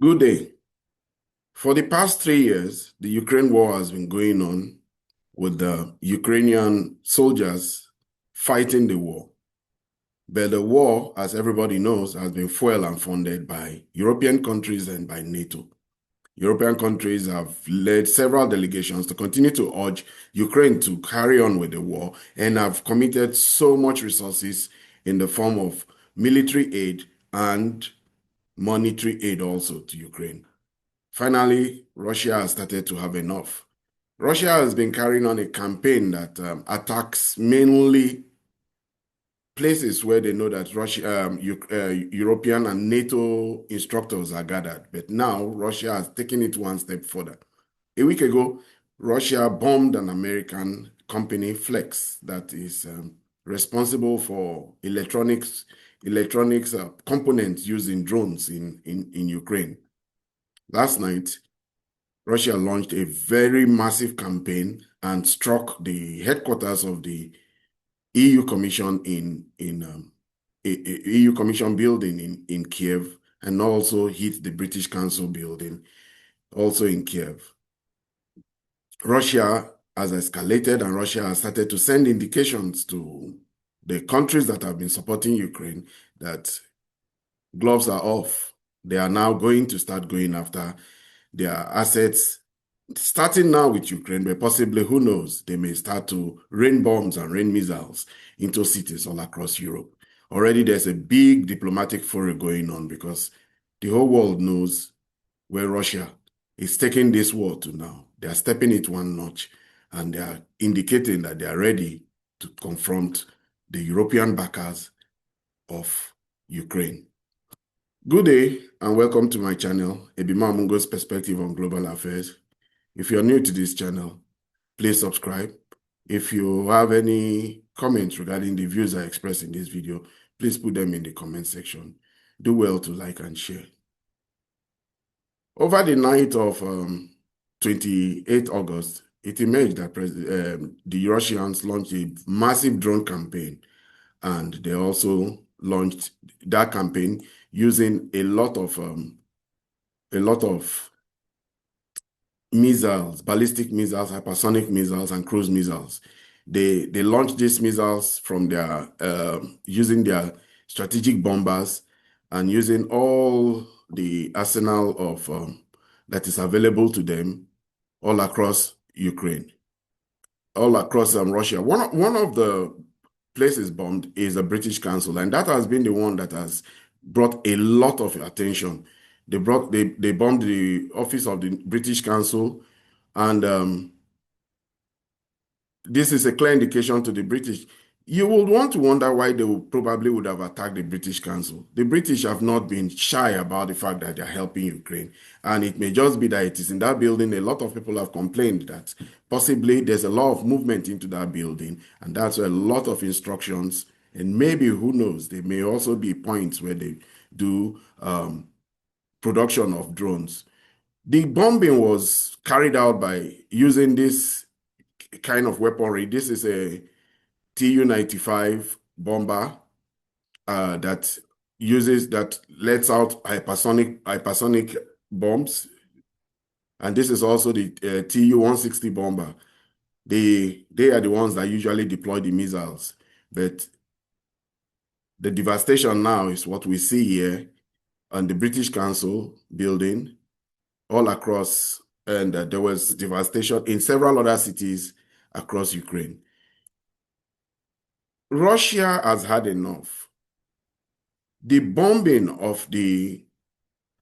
Good day. For the past 3 years, the Ukraine war has been going on with the Ukrainian soldiers fighting the war. But the war, as everybody knows, has been fueled and funded by European countries and by NATO. European countries have led several delegations to continue to urge Ukraine to carry on with the war and have committed so much resources in the form of military aid and monetary aid also to Ukraine. Finally, Russia has started to have enough. Russia has been carrying on a campaign that attacks mainly places where they know that European and NATO instructors are gathered. But now Russia has taken it one step further. A week ago, Russia bombed an American company, Flex, that is responsible for electronics components used in drones in Ukraine. Last night, Russia launched a very massive campaign and struck the headquarters of the EU Commission EU Commission building in Kyiv, and also hit the British Council building, also in Kyiv. Russia has escalated, and Russia has started to send indications to the countries that have been supporting Ukraine that gloves are off. They are now going to start going after their assets, starting now with Ukraine, but possibly, who knows, they may start to rain bombs and rain missiles into cities all across Europe. Already there's a big diplomatic foray going on because the whole world knows where Russia is taking this war to now. They are stepping it one notch, and they are indicating that they are ready to confront the European backers of Ukraine. Good day and welcome to my channel, Ebima Mungo's Perspective on Global Affairs. If you're new to this channel, please subscribe. If you have any comments regarding the views I express in this video, please put them in the comment section. Do well to like and share. Over the night of 28 August, it emerged that the Russians launched a massive drone campaign, and they also launched that campaign using a lot of missiles, ballistic missiles, hypersonic missiles, and cruise missiles. They launched these missiles from their using their strategic bombers and using all the arsenal of that is available to them all across Ukraine, all across Russia. One of the places bombed is the British Council, and that has been the one that has brought a lot of attention. They bombed the office of the British Council, and this is a clear indication to the British. You would want to wonder why they probably would have attacked the British Council. The British have not been shy about the fact that they're helping Ukraine. And it may just be that it is in that building. A lot of people have complained that possibly there's a lot of movement into that building, and that's a lot of instructions. And maybe, who knows, there may also be points where they do production of drones. The bombing was carried out by using this kind of weaponry. This is a Tu-95 bomber that lets out hypersonic bombs, and this is also the Tu-160 bomber. They are the ones that usually deploy the missiles, but the devastation now is what we see here on the British Council building all across, and there was devastation in several other cities across Ukraine. Russia has had enough. The bombing of the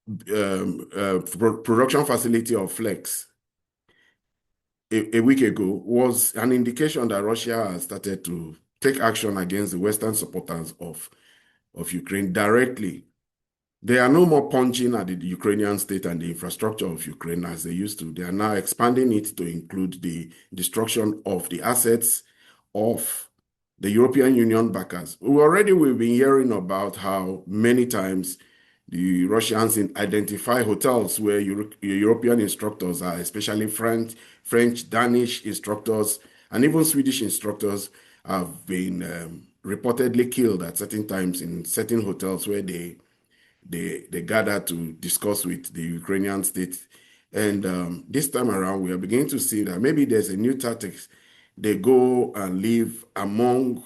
production facility of Flex a week ago was an indication that Russia has started to take action against the Western supporters of Ukraine directly. They are no more punching at the Ukrainian state and the infrastructure of Ukraine as they used to. They are now expanding it to include the destruction of the assets of the European Union backers. We've been hearing about how many times the Russians identify hotels where European instructors are, especially French, Danish instructors, and even Swedish instructors have been reportedly killed at certain times in certain hotels where they they gathered to discuss with the Ukrainian state. And this time around, we are beginning to see that maybe there's a new tactics. They go and live among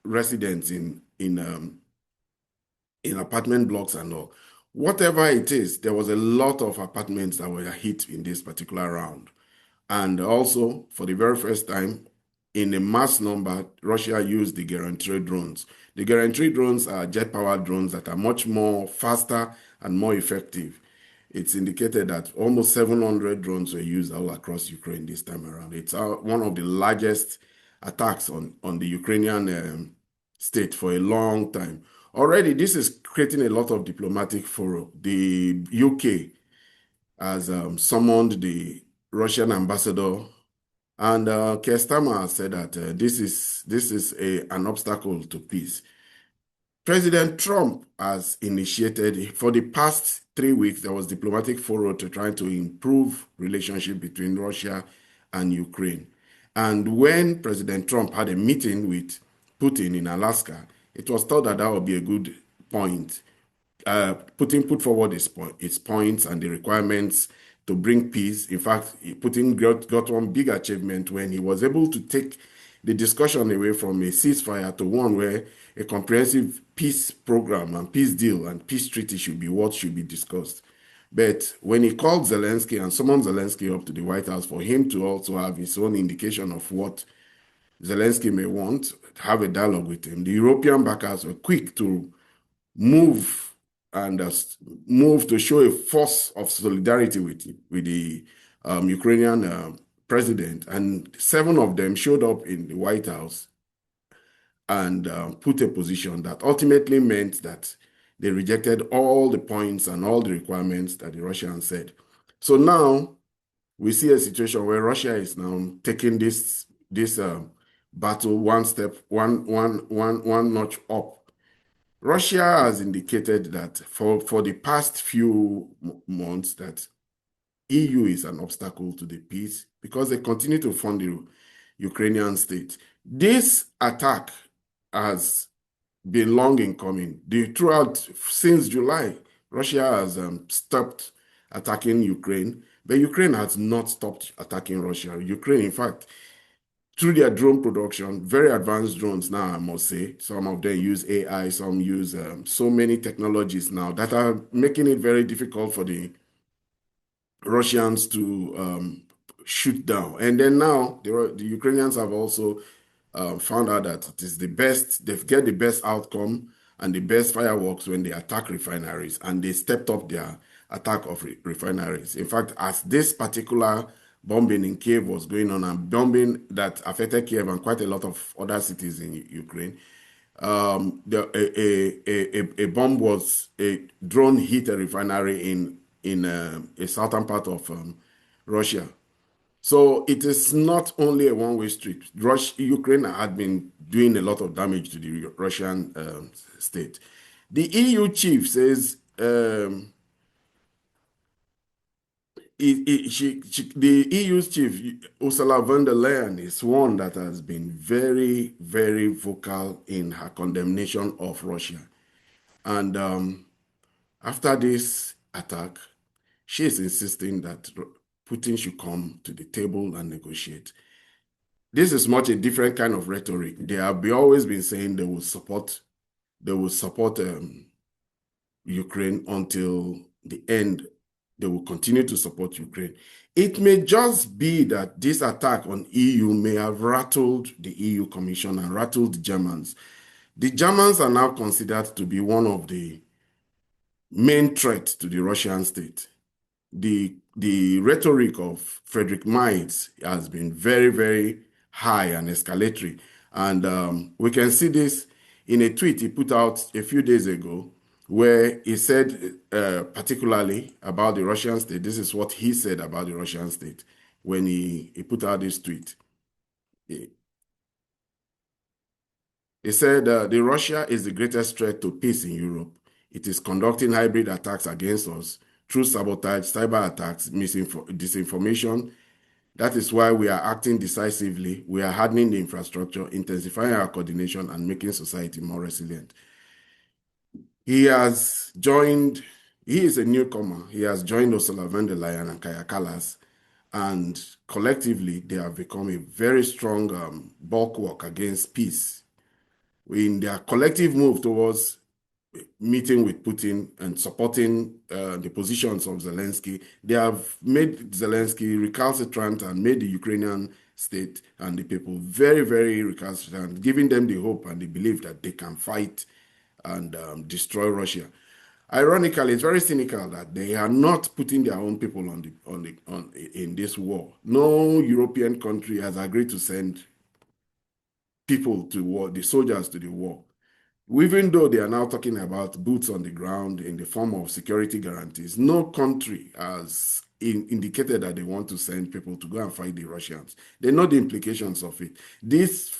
residents in apartment blocks and all. Whatever it is, there was a lot of apartments that were hit in this particular round. And also, for the very first time, in a mass number, Russia used the guarantee drones. The guarantee drones are jet-powered drones that are much more faster and more effective. It's indicated that almost 700 drones were used all across Ukraine this time around. It's one of the largest attacks on the Ukrainian state for a long time. Already, this is creating a lot of diplomatic furor. The UK has summoned the Russian ambassador, and Keir Starmer has said that this is an obstacle to peace. President Trump has initiated, for the past 3 weeks, there was diplomatic furor to try to improve relationship between Russia and Ukraine. And when President Trump had a meeting with Putin in Alaska, it was thought that that would be a good point. Putin put forward its points and the requirements to bring peace. In fact, Putin got one big achievement when he was able to take the discussion away from a ceasefire to one where a comprehensive peace program and peace deal and peace treaty should be what should be discussed. But when he called Zelensky and summoned Zelensky up to the White House for him to also have his own indication of what Zelensky may want, have a dialogue with him, the European backers were quick to move and move to show a force of solidarity with the Ukrainian president. And 7 of them showed up in the White House and put a position that ultimately meant that they rejected all the points and all the requirements that the Russians said. So now we see a situation where Russia is now taking this battle one notch up. Russia has indicated that for the past few months that EU is an obstacle to the peace because they continue to fund the Ukrainian state. This attack has been long in coming. Since July, Russia has stopped attacking Ukraine, but Ukraine has not stopped attacking Russia. Ukraine, in fact, through their drone production, very advanced drones now, I must say. Some of them use AI, some use so many technologies now that are making it very difficult for the Russians to shoot down. And then now, the Ukrainians have also found out that it is the best, they get the best outcome and the best fireworks when they attack refineries, and they stepped up their attack of refineries. In fact, as this particular bombing in Kyiv was going on, and bombing that affected Kyiv and quite a lot of other cities in Ukraine, a bomb a drone hit a refinery in a southern part of Russia. So it is not only a one-way street. Ukraine had been doing a lot of damage to the Russian state. The EU chief says the EU's chief, Ursula von der Leyen, is one that has been very, very vocal in her condemnation of Russia. And after this attack, she is insisting that Putin should come to the table and negotiate. This is much a different kind of rhetoric. They have always been saying they will support Ukraine until the end. They will continue to support Ukraine. It may just be that this attack on EU may have rattled the EU Commission and rattled the Germans. The Germans are now considered to be one of the main threats to the Russian state. The rhetoric of Friedrich Merz has been very, very high and escalatory. And we can see this in a tweet he put out a few days ago, where he said particularly about the Russian state. This is what he said about the Russian state when he put out this tweet. He said, the Russia is the greatest threat to peace in Europe. It is conducting hybrid attacks against us through sabotage, cyber attacks, disinformation. That is why we are acting decisively. We are hardening the infrastructure, intensifying our coordination, and making society more resilient. He has joined, he is a newcomer. He has joined Ursula von der Leyen and Kaya Kallas, and collectively they have become a very strong bulwark against peace. In their collective move towards meeting with Putin and supporting the positions of Zelensky, they have made Zelensky recalcitrant and made the Ukrainian state and the people very, very recalcitrant, giving them the hope and the belief that they can fight and destroy Russia. Ironically, it's very cynical that they are not putting their own people in this war. No European country has agreed to send people to war, the soldiers to the war. Even though they are now talking about boots on the ground in the form of security guarantees, no country has indicated that they want to send people to go and fight the Russians. They know the implications of it. These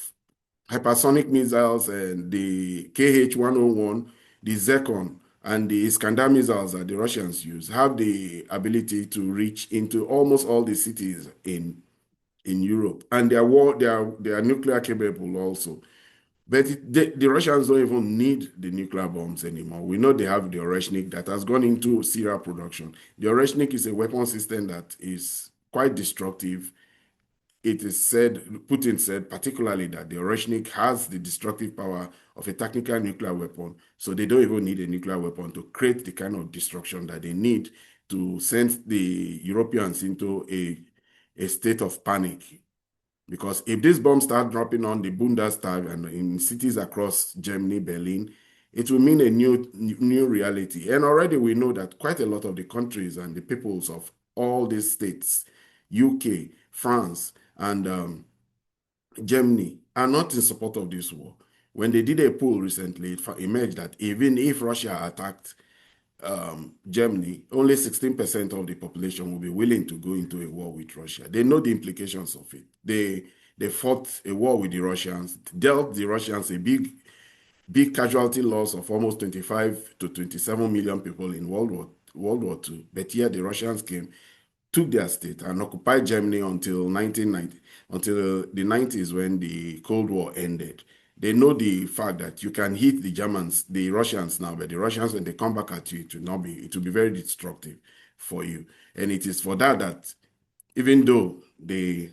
hypersonic missiles and the KH-101, the Zircon, and the Iskander missiles that the Russians use have the ability to reach into almost all the cities in Europe. And they are nuclear capable also. But the Russians don't even need the nuclear bombs anymore. We know they have the Oreshnik that has gone into serial production. The Oreshnik is a weapon system that is quite destructive. It is said, Putin said particularly that the Oreshnik has the destructive power of a tactical nuclear weapon. So they don't even need a nuclear weapon to create the kind of destruction that they need to send the Europeans into a state of panic. Because if these bombs start dropping on the Bundestag and in cities across Germany, Berlin, it will mean a new reality. And already we know that quite a lot of the countries and the peoples of all these states, UK, France, and Germany, are not in support of this war. When they did a poll recently, it emerged that even if Russia attacked Germany, only 16% of the population will be willing to go into a war with Russia. They know the implications of it. They fought a war with the Russians, dealt the Russians a big casualty loss of almost 25 to 27 million people in World War II. But yet the Russians came, took their state, and occupied Germany until 1990, until the 90s when the Cold War ended. They know the fact that you can hit the Russians now, but the Russians, when they come back at you, it will be very destructive for you. And it is for that even though they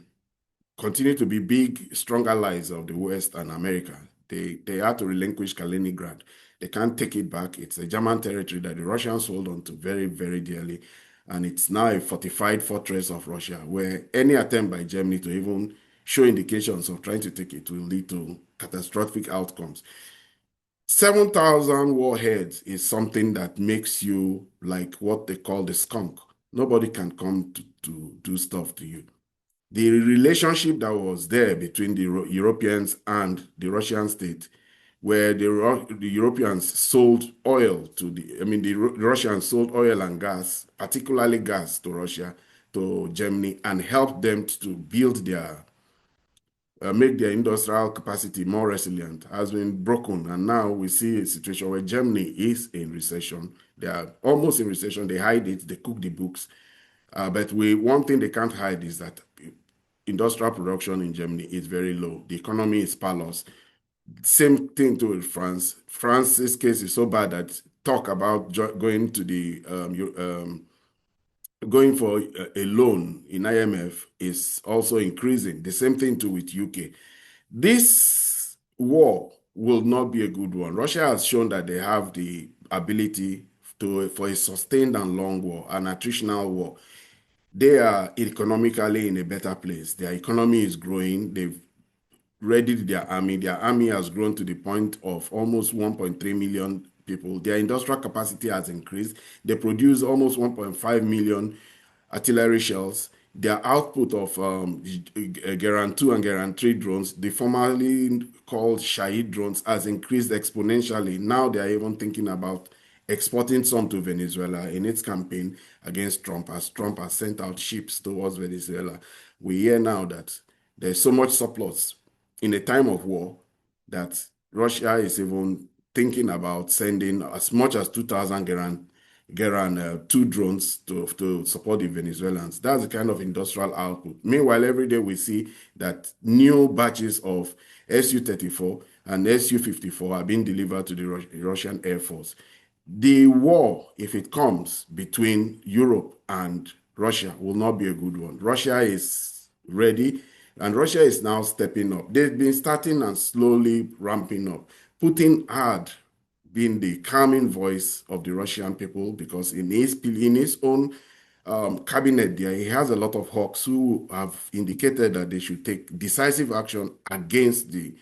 continue to be big, strong allies of the West and America, they had to relinquish Kaliningrad. They can't take it back. It's a German territory that the Russians hold on to very, very dearly. And it's now a fortified fortress of Russia, where any attempt by Germany to even show indications of trying to take it will lead to catastrophic outcomes. 7,000 warheads is something that makes you like what they call the skunk. Nobody can come to do stuff to you. The relationship that was there between the Europeans and the Russian state, where the Europeans sold oil the Russians sold oil and gas, particularly gas to Russia, to Germany, and helped them to build make their industrial capacity more resilient, has been broken. And now we see a situation where Germany is in recession. They are almost in recession. They hide it. They cook the books. But one thing they can't hide is that industrial production in Germany is very low. The economy is parlous. Same thing to France. France's case is so bad that talk about going to going for a loan in IMF is also increasing. The same thing too with UK. This war will not be a good one. Russia has shown that they have the ability for a sustained and long war, an attritional war. They are economically in a better place. Their economy is growing. They've readied their army. Their army has grown to the point of almost 1.3 million people. Their industrial capacity has increased. They produce almost 1.5 million artillery shells. Their output of Geran 2 and Geran 3 drones, the formerly called Shahid drones, has increased exponentially. Now they are even thinking about exporting some to Venezuela in its campaign against Trump, as Trump has sent out ships towards Venezuela. We hear now that there's so much surplus in a time of war that Russia is even thinking about sending as much as 2,000 Geran 2 drones to support the Venezuelans. That's the kind of industrial output. Meanwhile, every day we see that new batches of Su-34 and Su-54 are being delivered to the Russian Air Force. The war, if it comes between Europe and Russia, will not be a good one. Russia is ready, and Russia is now stepping up. They've been starting and slowly ramping up. Putin had been the calming voice of the Russian people because in his own cabinet there, he has a lot of hawks who have indicated that they should take decisive action against the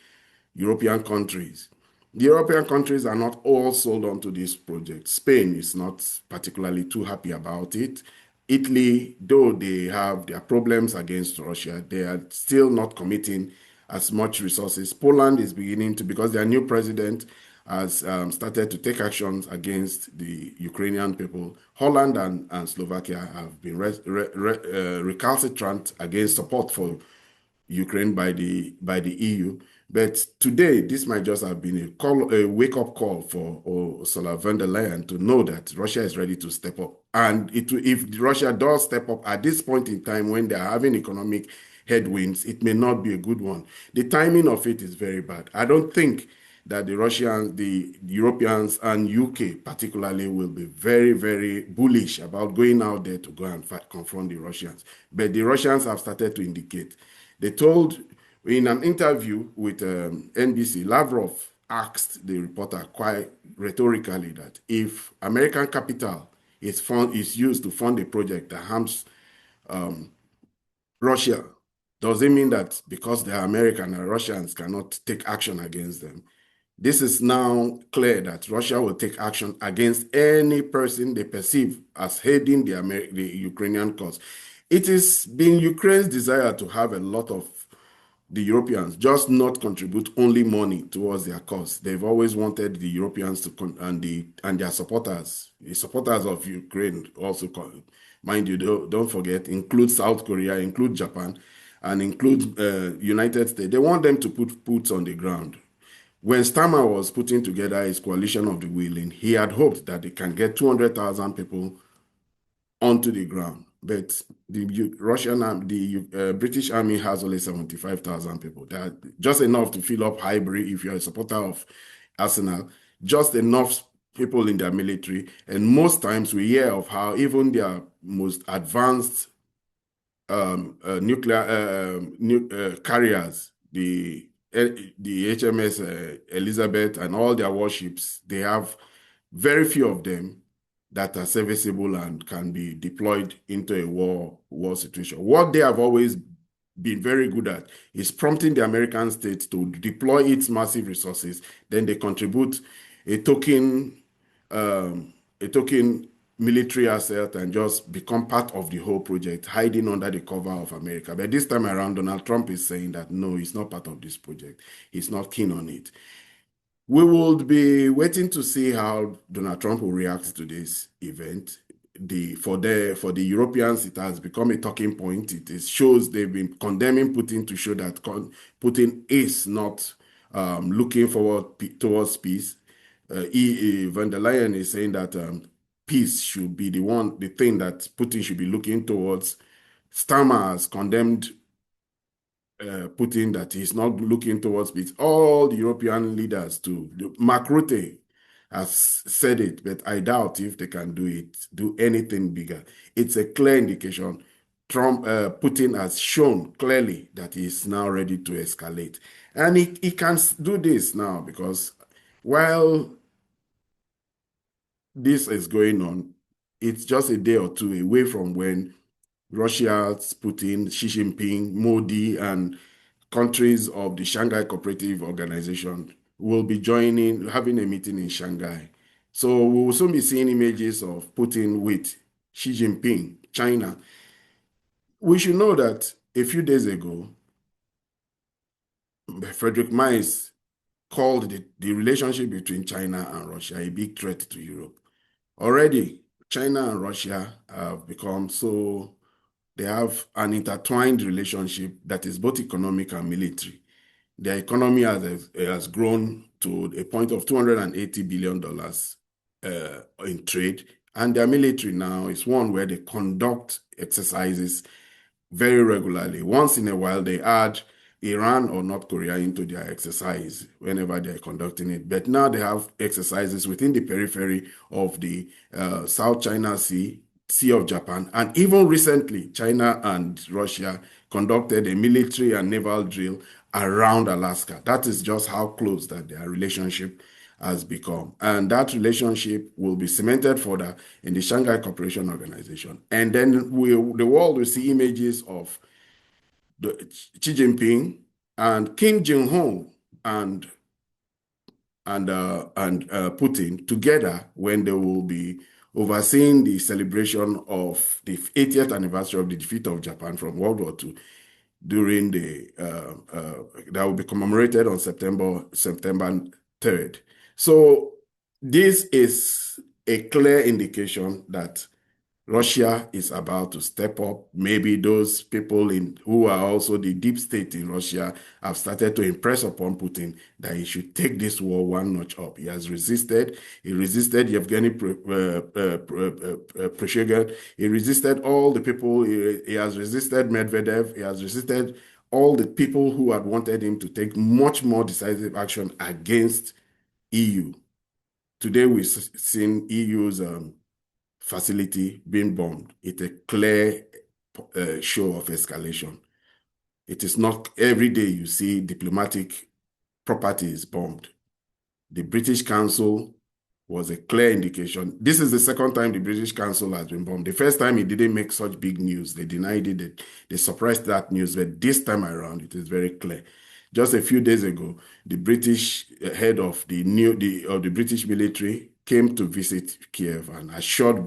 European countries. The European countries are not all sold onto this project. Spain is not particularly too happy about it. Italy, though they have their problems against Russia, they are still not committing as much resources. Poland is beginning to, because their new president has started to take actions against the Ukrainian people. Holland and Slovakia have been recalcitrant against support for Ukraine by the EU. But today, this might just have been a wake-up call for Ursula von der Leyen to know that Russia is ready to step up. And if Russia does step up at this point in time when they are having economic headwinds, it may not be a good one. The timing of it is very bad. I don't think that the Russians, the Europeans, and UK particularly will be very, very bullish about going out there to go and confront the Russians. But the Russians have started to indicate. They told in an interview with NBC, Lavrov asked the reporter quite rhetorically that if American capital is used to fund a project that harms Russia, does it mean that because they are American and Russians cannot take action against them? This is now clear that Russia will take action against any person they perceive as heading the Ukrainian cause. It has been Ukraine's desire to have a lot of the Europeans just not contribute only money towards their cause. They've always wanted the Europeans to and their supporters, the supporters of Ukraine also, mind you, don't forget, include South Korea, include Japan, and include United States. They want them to put boots on the ground. When Starmer was putting together his coalition of the willing, he had hoped that they can get 200,000 people onto the ground. But the British Army has only 75,000 people. That just enough to fill up Highbury if you're a supporter of Arsenal. Just enough people in their military. And most times we hear of how even their most advanced nuclear carriers, the HMS Elizabeth and all their warships, they have very few of them that are serviceable and can be deployed into a war situation. What they have always been very good at is prompting the American state to deploy its massive resources. Then they contribute a token military asset and just become part of the whole project, hiding under the cover of America. But this time around, Donald Trump is saying that no, he's not part of this project. He's not keen on it. We will be waiting to see how Donald Trump will react to this event. For the Europeans, it has become a talking point. It shows they've been condemning Putin to show that Putin is not looking forward towards peace. Von der Leyen is saying that peace should be the thing that Putin should be looking towards. Starmer has condemned Putin that he's not looking towards peace. All the European leaders too. Mark Rutte has said it, but I doubt if they can do anything bigger. It's a clear indication. Putin has shown clearly that he's now ready to escalate. And he can do this now because while this is going on, it's just a day or two away from when Russia's Putin, Xi Jinping, Modi, and countries of the Shanghai Cooperative Organization will be having a meeting in Shanghai. So we will soon be seeing images of Putin with Xi Jinping, China. We should know that a few days ago, Frederick Miles called the relationship between China and Russia a big threat to Europe. Already, China and Russia have become they have an intertwined relationship that is both economic and military. Their economy has grown to a point of $280 billion in trade, and their military now is one where they conduct exercises very regularly. Once in a while, they add Iran or North Korea into their exercise whenever they're conducting it. But now they have exercises within the periphery of the South China Sea, Sea of Japan, and even recently, China and Russia conducted a military and naval drill around Alaska. That is just how close that their relationship has become. And that relationship will be cemented further in the Shanghai Cooperation Organization. And then the world will see images of Xi Jinping and Kim Jong-un and Putin together when they will be overseeing the celebration of the 80th anniversary of the defeat of Japan from World War II during that will be commemorated on September 3rd. So this is a clear indication that Russia is about to step up. Maybe those people who are also the deep state in Russia have started to impress upon Putin that he should take this war one notch up. He has resisted. He resisted Yevgeny Prigozhin. He resisted all the people. He has resisted Medvedev. He has resisted all the people who had wanted him to take much more decisive action against EU. Today we've seen EU's facility being bombed. It's a clear show of escalation. It is not every day you see diplomatic properties bombed. The British Council was a clear indication. This is the second time the British Council has been bombed. The first time it didn't make such big news. They denied it. They suppressed that news. But this time around, it is very clear. Just a few days ago, the British head of the British military came to visit Kyiv and assured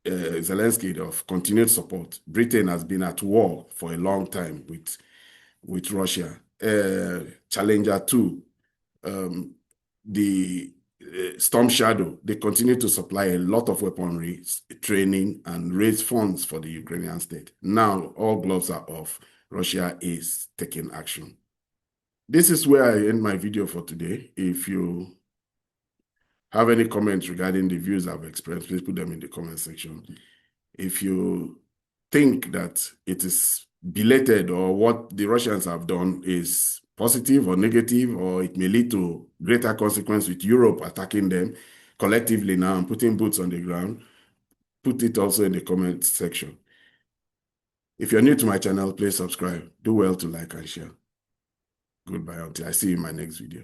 Zelensky of continued support. Britain has been at war for a long time with Russia. Challenger 2, the Storm Shadow, they continue to supply a lot of weaponry, training, and raise funds for the Ukrainian state. Now, all gloves are off. Russia is taking action. This is where I end my video for today. If you have any comments regarding the views I've expressed, please put them in the comment section. If you think that it is belated or what the Russians have done is positive or negative, or it may lead to greater consequence with Europe attacking them collectively now and putting boots on the ground, put it also in the comment section. If you're new to my channel, please subscribe. Do well to like and share. Goodbye until I see you in my next video.